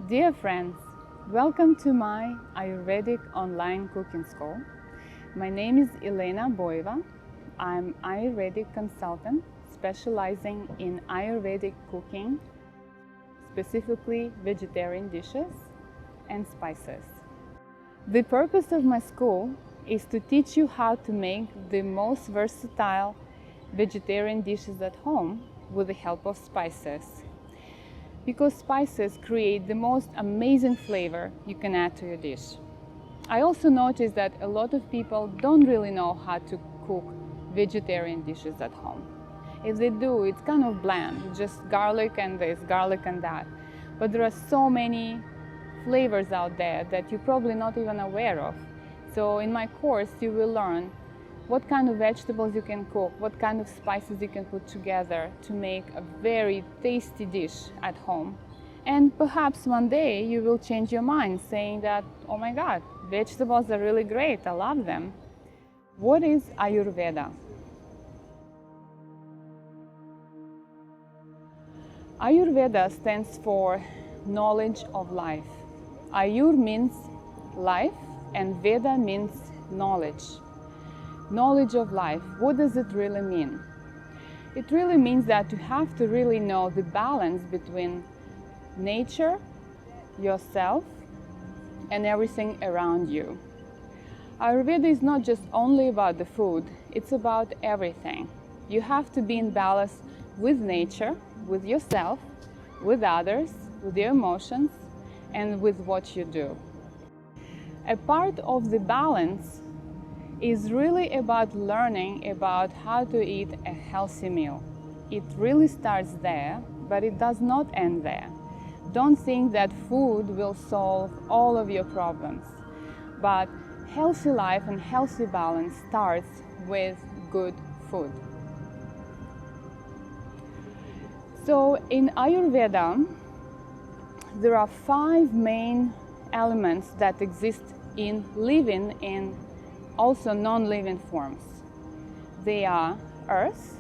Dear friends, welcome to my Ayurvedic online cooking school. My name is Elena Boeva. I'm Ayurvedic consultant specializing in Ayurvedic cooking, specifically vegetarian dishes and spices. The purpose of my school is to teach you how to make the most versatile vegetarian dishes at home with the help of spices. Because spices create the most amazing flavor you can add to your dish. I also noticed that a lot of people don't really know how to cook vegetarian dishes at home. If they do, it's kind of bland, just garlic and this, garlic and that. But there are so many flavors out there that you're probably not even aware of. So in my course, you will learn what kind of vegetables you can cook, what kind of spices you can put together to make a very tasty dish at home. And perhaps one day you will change your mind saying that, oh my God, vegetables are really great, I love them. What is Ayurveda? Ayurveda stands for knowledge of life. Ayur means life and Veda means knowledge. Knowledge of life, what does it really mean? It really means that you have to really know the balance between nature, yourself, and everything around you. Ayurveda is not just only about the food, it's about everything. You have to be in balance with nature, with yourself, with others, with your emotions, and with what you do. A part of the balance is really about learning about how to eat a healthy meal. It really starts there, but it does not end there. Don't think that food will solve all of your problems. But healthy life and healthy balance starts with good food. So in Ayurveda, there are 5 main elements that exist in living and also non-living forms. They are earth,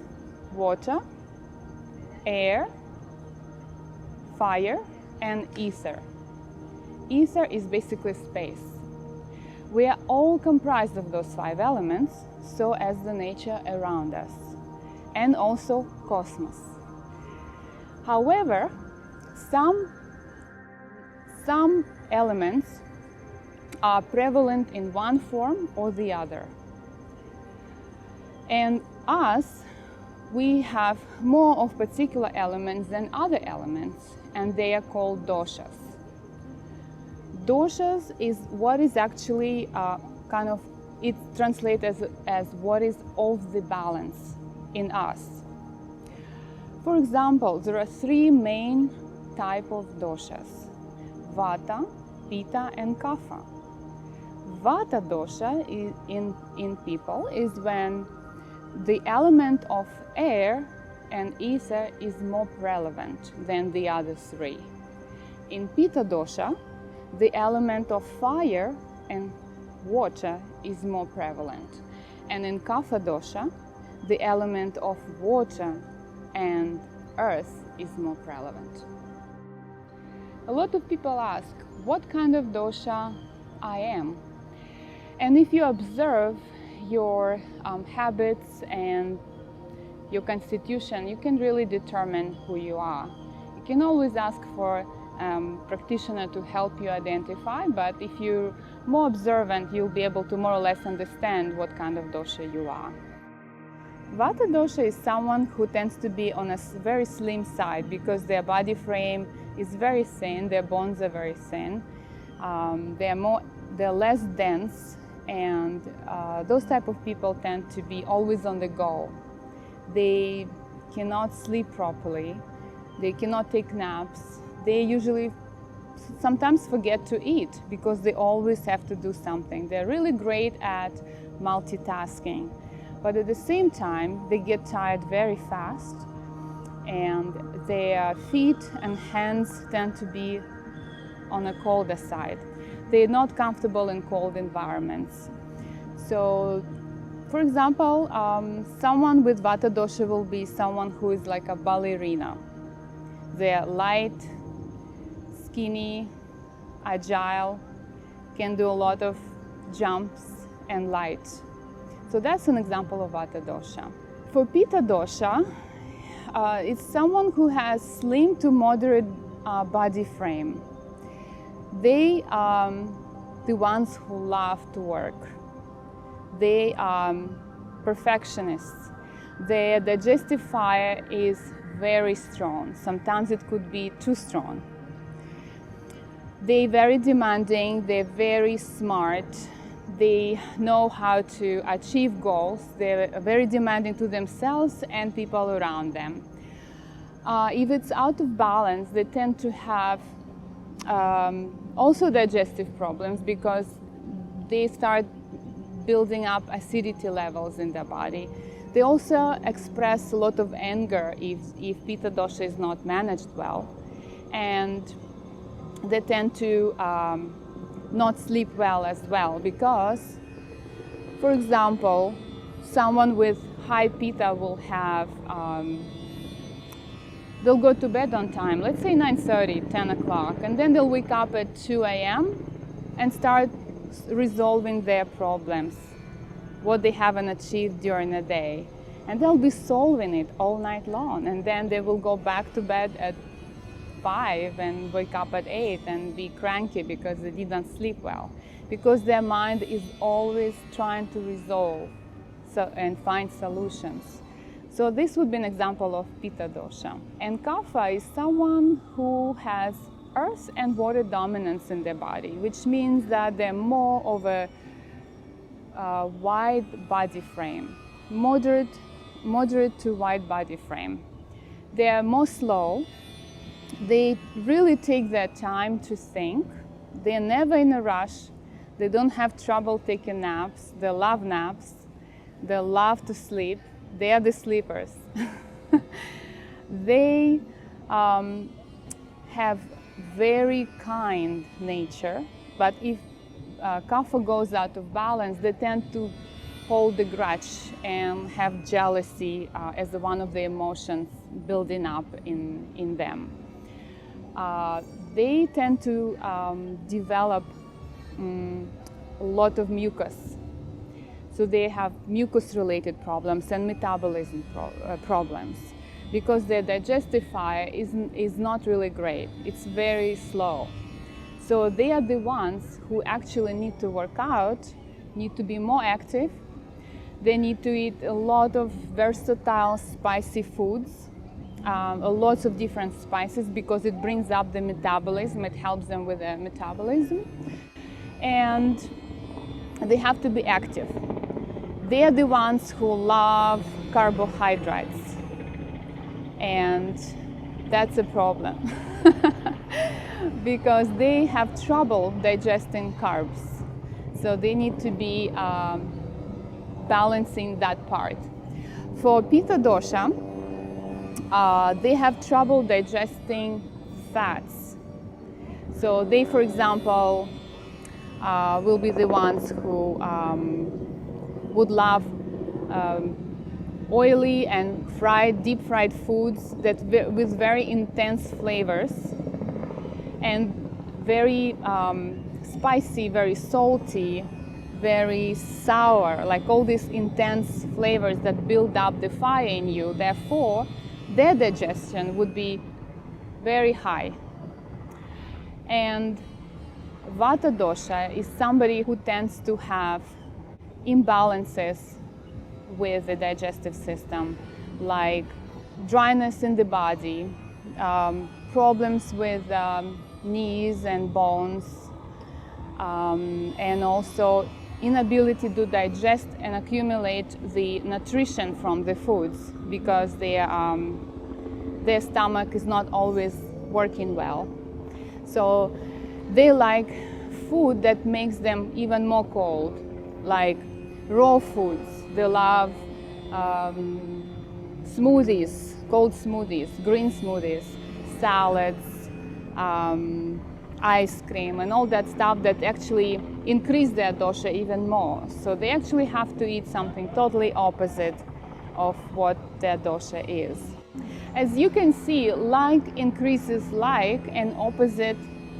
water, air, fire, and ether. Ether is basically space. We are all comprised of those 5 elements, so as the nature around us, and also cosmos. However, some elements are prevalent in one form or the other. And us, we have more of particular elements than other elements, and they are called doshas. Doshas is what is actually it translates as what is off the balance in us. For example, there are 3 main types of doshas: Vata, Pitta, and Kapha. Vata dosha in people is when the element of air and ether is more relevant than the other 3. In Pitta dosha, the element of fire and water is more prevalent. And in Kapha dosha, the element of water and earth is more prevalent. A lot of people ask, what kind of dosha I am? And if you observe your habits and your constitution, you can really determine who you are. You can always ask for a practitioner to help you identify, but if you're more observant, you'll be able to more or less understand what kind of dosha you are. Vata dosha is someone who tends to be on a very slim side because their body frame is very thin, their bones are very thin, they're less dense, and those type of people tend to be always on the go. They cannot sleep properly, they cannot take naps, they usually sometimes forget to eat because they always have to do something. They're really great at multitasking, but at the same time they get tired very fast, and their feet and hands tend to be on a colder side. They're not comfortable in cold environments. So, for example, someone with Vata dosha will be someone who is like a ballerina. They're light, skinny, agile, can do a lot of jumps and light. So that's an example of Vata dosha. For Pitta dosha, it's someone who has slim to moderate body frame. They are the ones who love to work. They are perfectionists. Their digestive fire is very strong. Sometimes it could be too strong. They're very demanding, they're very smart, they know how to achieve goals, they're very demanding to themselves and people around them. If it's out of balance, they tend to have also digestive problems because they start building up acidity levels in their body. They also express a lot of anger if Pitta dosha is not managed well. And they tend to not sleep well as well because, for example, someone with high Pitta will have, they'll go to bed on time, let's say 9:30, 10 o'clock, and then they'll wake up at 2 a.m. and start resolving their problems, what they haven't achieved during the day. And they'll be solving it all night long. And then they will go back to bed at 5 and wake up at 8 and be cranky because they didn't sleep well. Because their mind is always trying to resolve and find solutions. So this would be an example of Pitta dosha. And Kapha is someone who has earth and water dominance in their body, which means that they're more of a wide body frame, moderate to wide body frame. They are more slow. They really take their time to think. They're never in a rush. They don't have trouble taking naps. They love naps. They love to sleep. They are the sleepers. They have very kind nature, but if Kapha goes out of balance, they tend to hold a grudge and have jealousy as one of the emotions building up in them. They tend to develop a lot of mucus. So they have mucus-related problems and metabolism problems because their digestive fire is not really great. It's very slow. So they are the ones who actually need to work out, need to be more active. They need to eat a lot of versatile, spicy foods, lots of different spices because it brings up the metabolism, it helps them with their metabolism. And they have to be active. They are the ones who love carbohydrates. And that's a problem because they have trouble digesting carbs. So they need to be balancing that part. For Pitta dosha, they have trouble digesting fats. So they, for example, will be the ones who would love oily and deep fried foods with very intense flavors and very spicy, very salty, very sour, like all these intense flavors that build up the fire in you. Therefore, their digestion would be very high. And Vata dosha is somebody who tends to have imbalances with the digestive system, like dryness in the body, problems with knees and bones, and also inability to digest and accumulate the nutrition from the foods because their stomach is not always working well. So they like food that makes them even more cold, like raw foods. They love smoothies, cold smoothies, green smoothies, salads, ice cream, and all that stuff that actually increase their dosha even more. So they actually have to eat something totally opposite of what their dosha is. As you can see, like increases like and opposite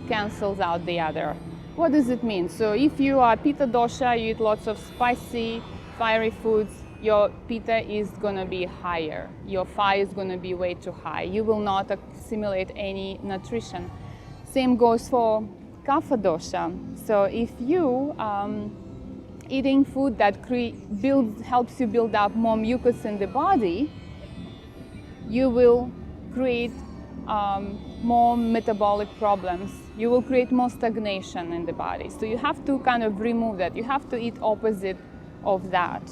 cancels out the other. What does it mean? So if you are Pitta dosha, you eat lots of spicy, fiery foods, your Pitta is going to be higher. Your fire is going to be way too high. You will not assimilate any nutrition. Same goes for Kapha dosha. So if you eating food that helps you build up more mucus in the body, you will create more metabolic problems. You will create more stagnation in the body. So you have to kind of remove that. You have to eat opposite of that.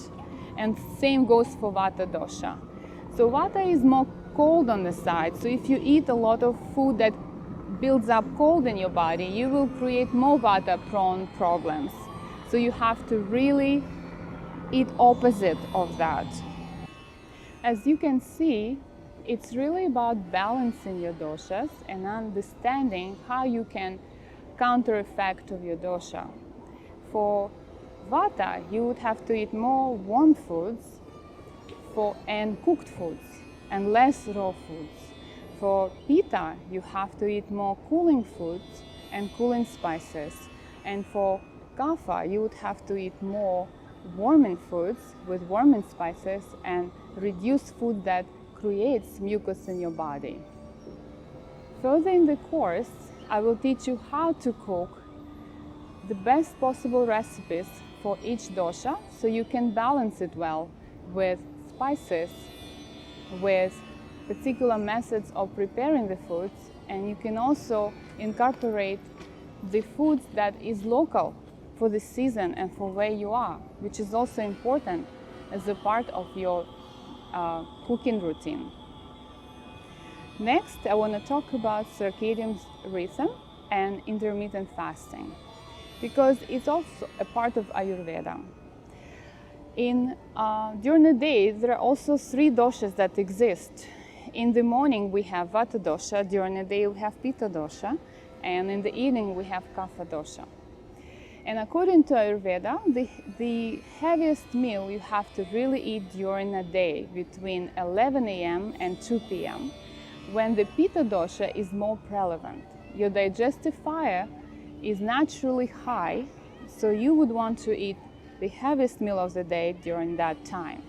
And same goes for Vata dosha. So Vata is more cold on the side. So if you eat a lot of food that builds up cold in your body, you will create more Vata prone problems. So you have to really eat opposite of that. As you can see, it's really about balancing your doshas and understanding how you can counter effect of your dosha. For Vata, you would have to eat more warm foods and cooked foods and less raw foods. For Pitta, you have to eat more cooling foods and cooling spices. And for Kapha, you would have to eat more warming foods with warming spices and reduce food that creates mucus in your body. Further in the course, I will teach you how to cook the best possible recipes for each dosha so you can balance it well with spices, with particular methods of preparing the foods, and you can also incorporate the foods that is local for the season and for where you are, which is also important as a part of your cooking routine. Next, I want to talk about circadian rhythm and intermittent fasting, because it's also a part of Ayurveda. During the day, there are also 3 doshas that exist. In the morning, we have Vata dosha, during the day we have Pitta dosha, and in the evening we have Kapha dosha. And according to Ayurveda, the heaviest meal you have to really eat during a day between 11 a.m. and 2 p.m. when the Pitta dosha is more prevalent. Your digestive fire is naturally high, so you would want to eat the heaviest meal of the day during that time.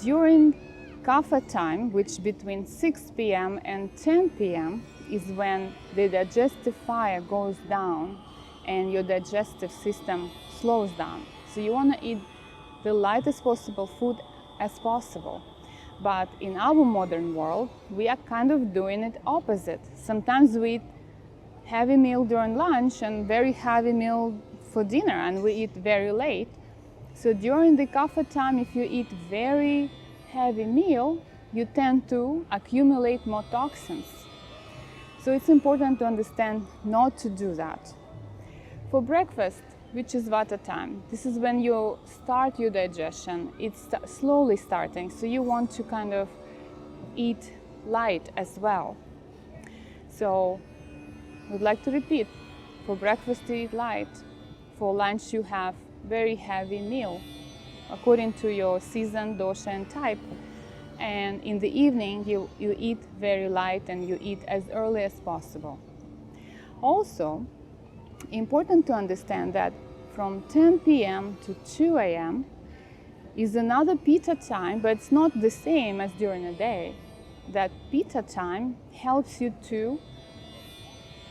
During Kapha time, which between 6 p.m. and 10 p.m. is when the digestive fire goes down and your digestive system slows down. So you want to eat the lightest possible food as possible. But in our modern world, we are kind of doing it opposite. Sometimes we eat heavy meal during lunch and very heavy meal for dinner, and we eat very late. So during the Kapha time, if you eat very heavy meal, you tend to accumulate more toxins. So it's important to understand not to do that. For breakfast, which is Vata time, this is when you start your digestion. It's slowly starting, so you want to kind of eat light as well. So I would like to repeat, for breakfast you eat light, for lunch you have very heavy meal according to your season, dosha and type, and in the evening you eat very light and you eat as early as possible. Also, important to understand that from 10 p.m. to 2 a.m. is another Pitta time, but it's not the same as during the day. That Pitta time helps you to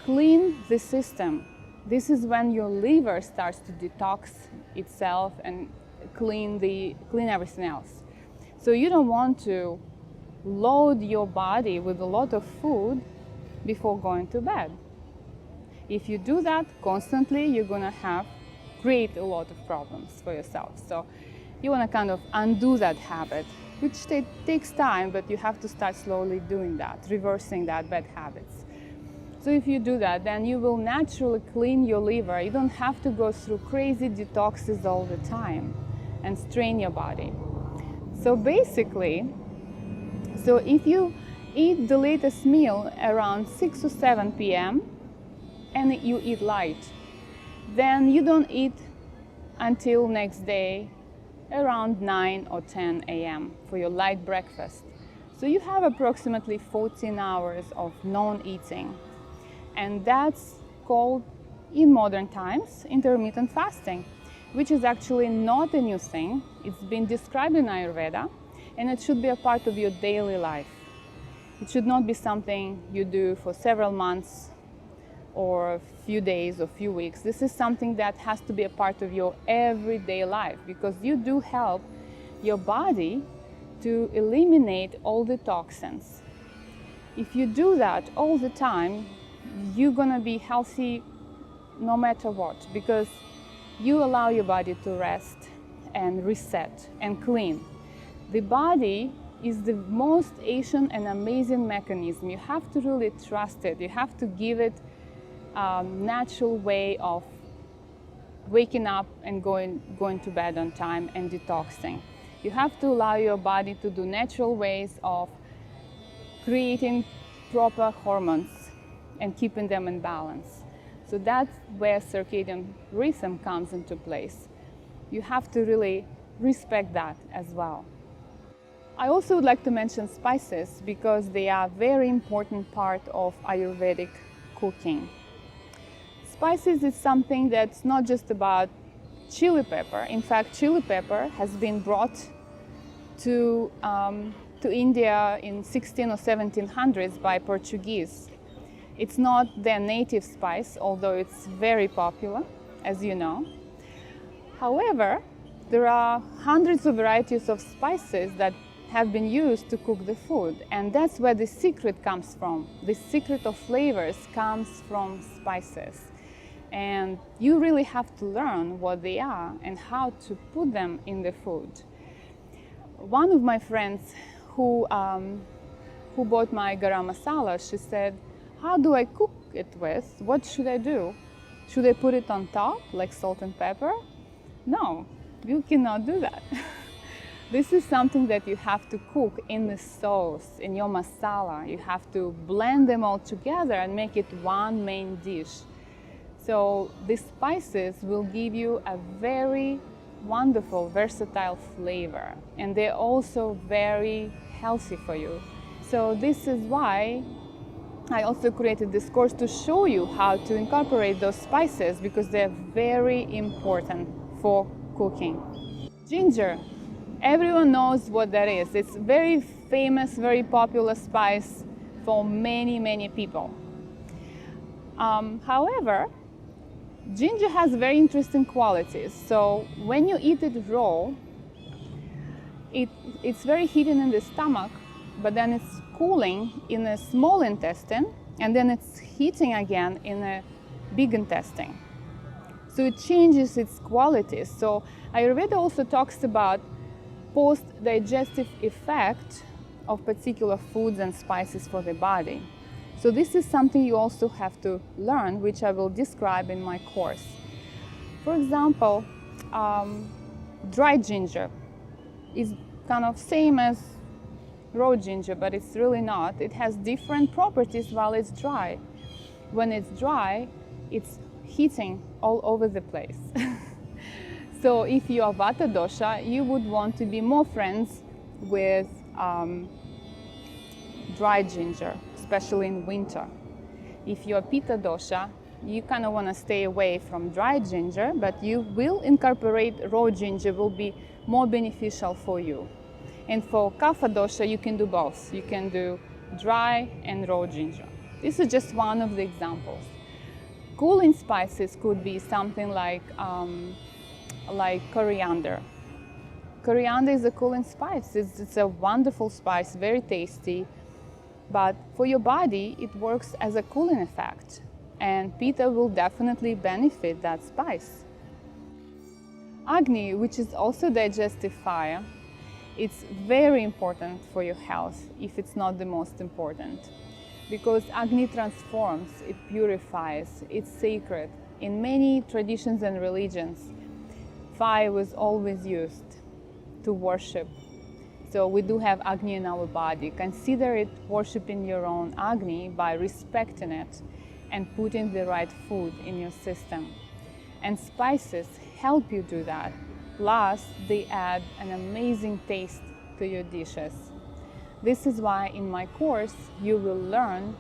clean the system. This is when your liver starts to detox itself and clean everything else. So you don't want to load your body with a lot of food before going to bed. If you do that constantly, you're going to create a lot of problems for yourself. So you want to kind of undo that habit, which takes time, but you have to start slowly doing that, reversing that bad habits. So if you do that, then you will naturally clean your liver. You don't have to go through crazy detoxes all the time and strain your body. So basically, if you eat the latest meal around 6 or 7 p.m. and you eat light, then you don't eat until next day around 9 or 10 a.m. for your light breakfast. So you have approximately 14 hours of non-eating. And that's called, in modern times, intermittent fasting, which is actually not a new thing. It's been described in Ayurveda, and it should be a part of your daily life. It should not be something you do for several months or a few days or few weeks. This is something that has to be a part of your everyday life, because you do help your body to eliminate all the toxins. If you do that all the time, you're gonna be healthy no matter what, because you allow your body to rest and reset and clean. The body is the most ancient and amazing mechanism. You have to really trust it. You have to give it a natural way of waking up and going to bed on time and detoxing. You have to allow your body to do natural ways of creating proper hormones and keeping them in balance. So that's where circadian rhythm comes into place. You have to really respect that as well. I also would like to mention spices, because they are a very important part of Ayurvedic cooking. Spices is something that's not just about chili pepper. In fact, chili pepper has been brought to India in 16 or 1700s by Portuguese. It's not their native spice, although it's very popular, as you know. However, there are hundreds of varieties of spices that have been used to cook the food, and that's where the secret comes from. The secret of flavors comes from spices, and you really have to learn what they are and how to put them in the food. One of my friends who bought my garam masala, she said, "How do I cook it with? What should I do? Should I put it on top like salt and pepper?" No, you cannot do that. This is something that you have to cook in the sauce, in your masala. You have to blend them all together and make it one main dish. So the spices will give you a very wonderful, versatile flavor, and they're also very healthy for you. So this is why I also created this course to show you how to incorporate those spices, because they're very important for cooking. Ginger. Everyone knows what that is. It's very famous, very popular spice for many, many people. However, ginger has very interesting qualities. So when you eat it raw, it's very heating in the stomach, but then it's cooling in the small intestine, and then it's heating again in the big intestine. So it changes its qualities. So Ayurveda also talks about post-digestive effect of particular foods and spices for the body. So this is something you also have to learn, which I will describe in my course. For example, dry ginger is kind of same as raw ginger, but it's really not. It has different properties while it's dry. When it's dry, it's heating all over the place. So if you are Vata dosha, you would want to be more friends with dry ginger, especially in winter. If you are Pitta dosha, you kind of want to stay away from dry ginger, but you will incorporate raw ginger, will be more beneficial for you. And for Kapha dosha, you can do both. You can do dry and raw ginger. This is just one of the examples. Cooling spices could be something like coriander. Coriander is a cooling spice. It's a wonderful spice, very tasty, but for your body, it works as a cooling effect, and Pitta will definitely benefit that spice. Agni, which is also digestive fire, it's very important for your health, if it's not the most important, because Agni transforms, it purifies, it's sacred. In many traditions and religions, fire was always used to worship. So we do have Agni in our body. Consider it worshiping your own Agni by respecting it and putting the right food in your system. And spices help you do that. Plus, they add an amazing taste to your dishes. This is why in my course you will learn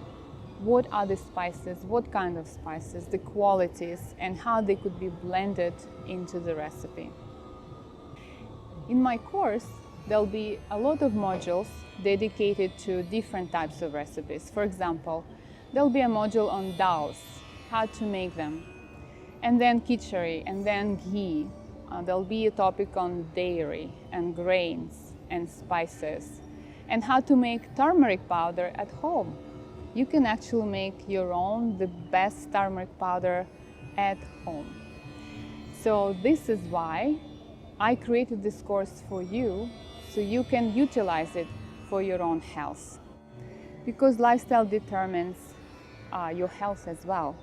what are the spices, what kind of spices, the qualities, and how they could be blended into the recipe. In my course, there'll be a lot of modules dedicated to different types of recipes. For example, there'll be a module on dals, how to make them, and then khichdi, and then ghee. There'll be a topic on dairy and grains and spices, and how to make turmeric powder at home. You can actually make your own, the best turmeric powder at home. So this is why I created this course for you, so you can utilize it for your own health. Because lifestyle determines your health as well.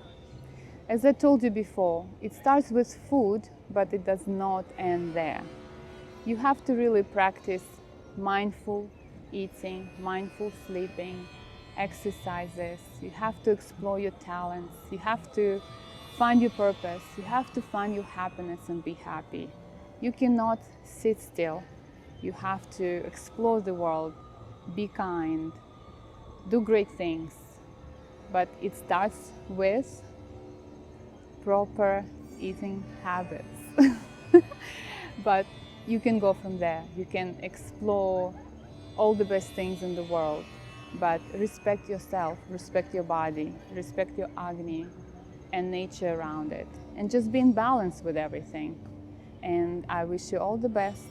As I told you before, it starts with food, but it does not end there. You have to really practice mindful eating, mindful sleeping, exercises. You have to explore your talents. You have to find your purpose. You have to find your happiness and be happy. You cannot sit still. You have to explore the world, be kind, do great things. But it starts with proper eating habits. But you can go from there. You can explore all the best things in the world, but respect yourself, respect your body, respect your Agni and nature around it, and just be in balance with everything. And I wish you all the best,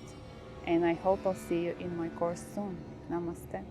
and I hope I'll see you in my course soon. Namaste.